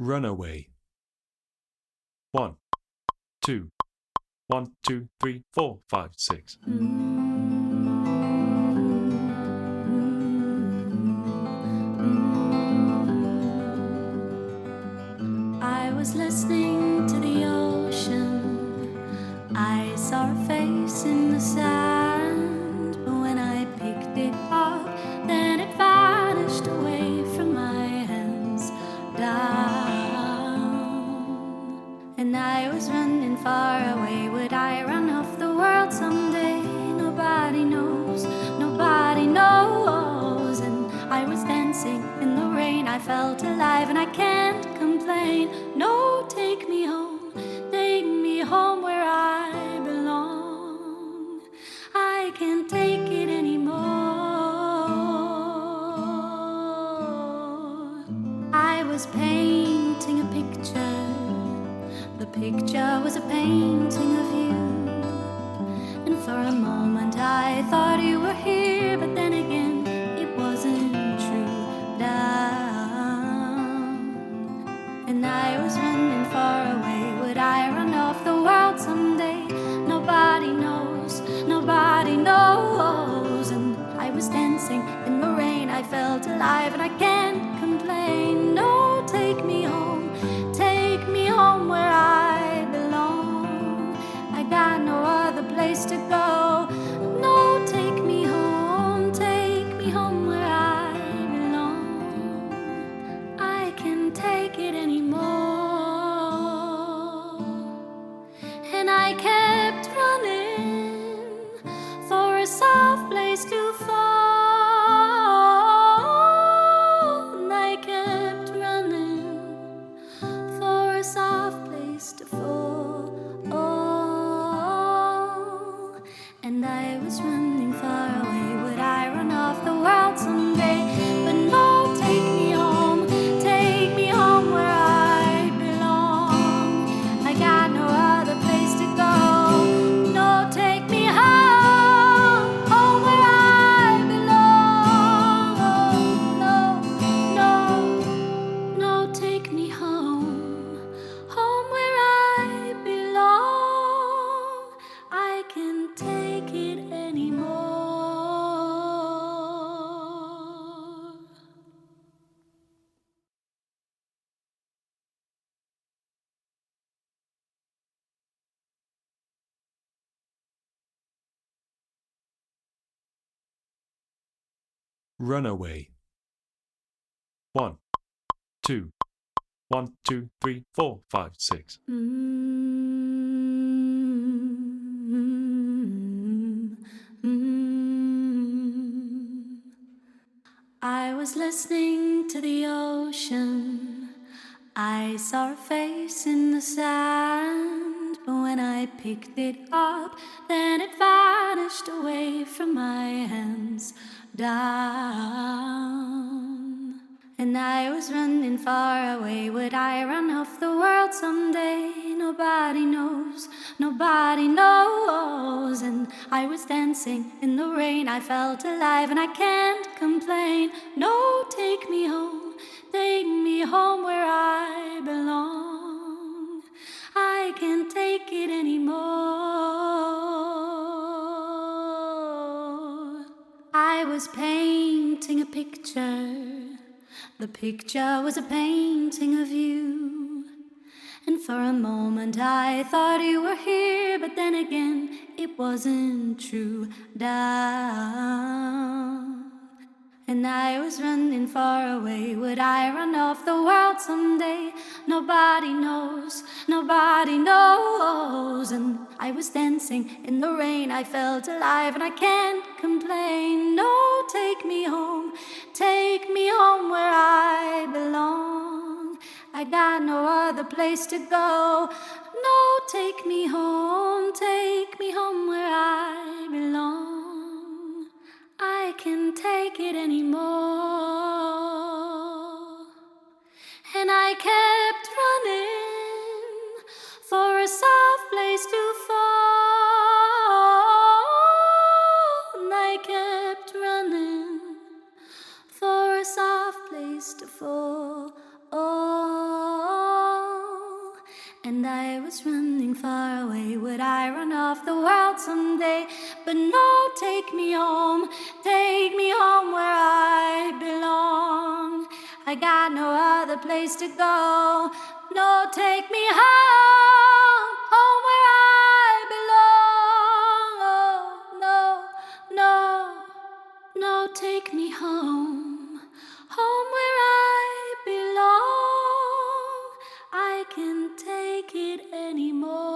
Runaway. 1, 2, 1, 2, 3, 4, 5, 6. I was listening to the ocean. I saw her face in the sand, but when I picked it up, then it vanished away from my hands down. And I was running far away. Would I run off the world someday? Nobody knows, nobody knows. And I was dancing in the rain. I felt alive and I can't complain. No, take me home where I belong. I can't take it anymore. I was painting a picture. The picture was a painting of you. And for a moment I thought you were here, but then again it wasn't true. And I was running far away. Would I run off the world someday? Nobody knows, nobody knows. And I was dancing in the rain. I felt alive and I can't complain. No, take me home where I belong. I got no other place to go. No, take me home where I belong. I can't take it anymore. And I kept running for a soft place to fall. And I kept running for a soft place to fall. And I was running far away. Would I run off the world someday? But no, take me home where I belong. I got no other place to go. No, take me home where I belong. No, take me home where I belong. I can't take it anymore. Runaway. 1, 2, 1, 2, 3, 4, 5, 6. I was listening to the ocean. I saw her face in the sand, but when I picked it up, then it vanished away from my hands down. And I was running far away. Would I run off the world someday? Nobody knows, nobody knows. And I was dancing in the rain. I felt alive and I can't complain. No, take me home where I belong. I can't take it anymore. I was painting a picture. The picture was a painting of you. And for a moment I thought you were here, but then again it wasn't true. And I was running far away. Would I run off the world someday? Nobody knows, nobody knows. And I was dancing in the rain. I felt alive and I can't complain. No, take me home where I belong. I got no other place to go. No, take me home where I belong. I can't take it anymore. And I kept running for a soft place to fall. And I kept running for a soft place to fall. And I was running far away. Would I run off the world someday? But no, take me home where I belong. I got no other place to go. No, take me home where I belong. Oh, no, take me home where I belong. I can't take it anymore.